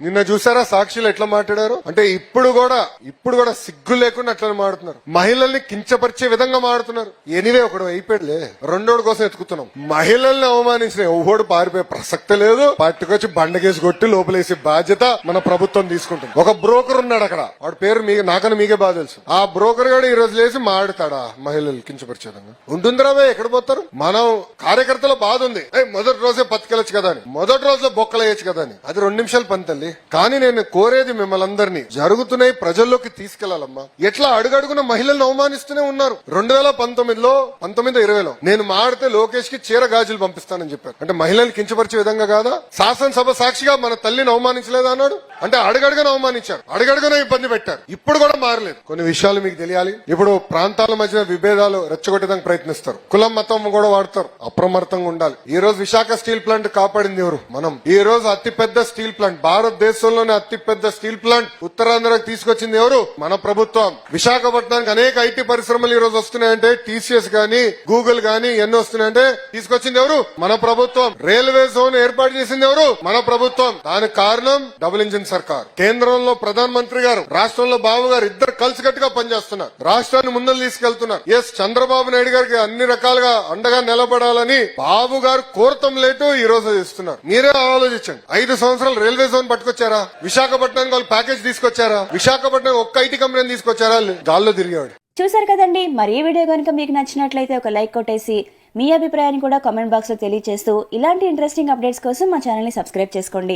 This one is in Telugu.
నిన్న చూసారా సాక్షులు ఎట్లా మాట్లాడారు అంటే ఇప్పుడు కూడా సిగ్గు లేకుండా అట్లా మాడుతున్నారు. మహిళల్ని కించపరిచే విధంగా మాడుతున్నారు. ఎనివే ఒకడు అయిపోయాడులే, రెండోడు కోసం ఎత్తుకుతున్నాం. మహిళల్ని అవమానించిన ఎవ్వడు పారిపోయే ప్రసక్తే లేదు. పట్టుకొచ్చి బండకేసి కొట్టి లోపలేసే బాధ్యత మన ప్రభుత్వం తీసుకుంటుంది. ఒక బ్రోకర్ ఉన్నాడు అక్కడ, వాడి పేరు నాకన్నా మీకే బాగా తెలుసు. ఆ బ్రోకర్ గారు ఈ రోజు లేసి మాడుతాడా మహిళలు కించపరిచే విధంగా? ఉంటుందిరా ఎక్కడ పోతారు? మనం కార్యకర్తల బాధ ఉంది, మొదటి రోజే బతికెళ్ళచ్చు కదా అని, మొదటి రోజులో బొక్కలేయచ్చు కదా అని. అది 2 నిమిషాలు పని తల్లి. కానీ నేను కోరేది మిమ్మల్ని అందరినీ, జరుగుతున్నాయి ప్రజల్లోకి తీసుకెళ్లాలమ్మా. ఎట్లా అడుగడుగున మహిళలను అవమానిస్తూనే ఉన్నారు. 2019లో 2020లో నేను మాడితే లోకేష్ కి చీర గాజులు పంపిస్తానని చెప్పారు. అంటే మహిళల్ని కించపరిచే విధంగా కాదా? శాసనసభ సాక్షిగా మన తల్లిని అవమానించలేదా అన్నాడు. అంటే అడుగడుగున అవమానించారు, అడుగడుగున ఇబ్బంది పెట్టారు. ఇప్పుడు కూడా మారలేదు. కొన్ని విషయాలు మీకు తెలియాలి. ఇప్పుడు ప్రాంతాల మధ్య విభేదాలు రెచ్చగొట్టడానికి ప్రయత్నిస్తారు, కులం మతం కూడా వాడతారు. అప్రమత్తంగా ఉండాలి. ఈ రోజు విశాఖ స్టీల్ ప్లాంట్ కాపాడింది ఎవరు? మనం. ఈ రోజు అతిపెద్ద స్టీల్ ప్లాంట్, భారతదేశంలోనే అతిపెద్ద స్టీల్ ప్లాంట్ ఉత్తరాంధ్రకు తీసుకొచ్చింది ఎవరు? మన ప్రభుత్వం. విశాఖపట్నానికి అనేక ఐటీ పరిశ్రమలు ఈ రోజు వస్తున్నాయంటే, టీసీఎస్ గానీ గూగుల్ గానీ ఎన్ని వస్తున్నాయంటే తీసుకొచ్చింది ఎవరు? మన ప్రభుత్వం. రైల్వే జోన్ ఏర్పాటు చేసింది ఎవరు? మన ప్రభుత్వం. దానికి కారణం డబుల్ ఇంజిన్ సర్కార్. కేంద్రంలో ప్రధాన మంత్రి గారు, రాష్ట్రంలో బాబు గారు ఇద్దరు కలిసికట్టుగా పనిచేస్తున్నారు. రాష్ట్రాన్ని ముందుకు తీసుకెళ్తున్నారు. ఎస్, చంద్రబాబు నాయుడు గారికి అన్ని రకాలుగా అండగా నిలబడాలని బాబు గారు కోరతం లేటు ఈ రోజు ఇస్తున్నారు. మీరే ఆలోచించండి. 5 సంవత్సరాలు రైల్వే జోన్ పట్టుకొచ్చారా? విశాఖపట్నానికి వాళ్ళు ప్యాకేజ్ తీసుకొచ్చారా? విశాఖపట్నం ఒక్క ఐటీ కంపెనీ తీసుకొచ్చారా? గాల్లో తిరిగాడు. చూసారు కదండి. మరి ఈ వీడియో కనుక మీకు నచ్చినట్లయితే ఒక లైక్ కొట్టేసి మీ అభిప్రాయాన్ని కూడా కామెంట్ బాక్స్ లో తెలియజేస్తూ ఇలాంటి ఇంట్రెస్టింగ్ అప్డేట్స్ కోసం మా ఛానల్ ని సబ్స్క్రైబ్ చేసుకోండి.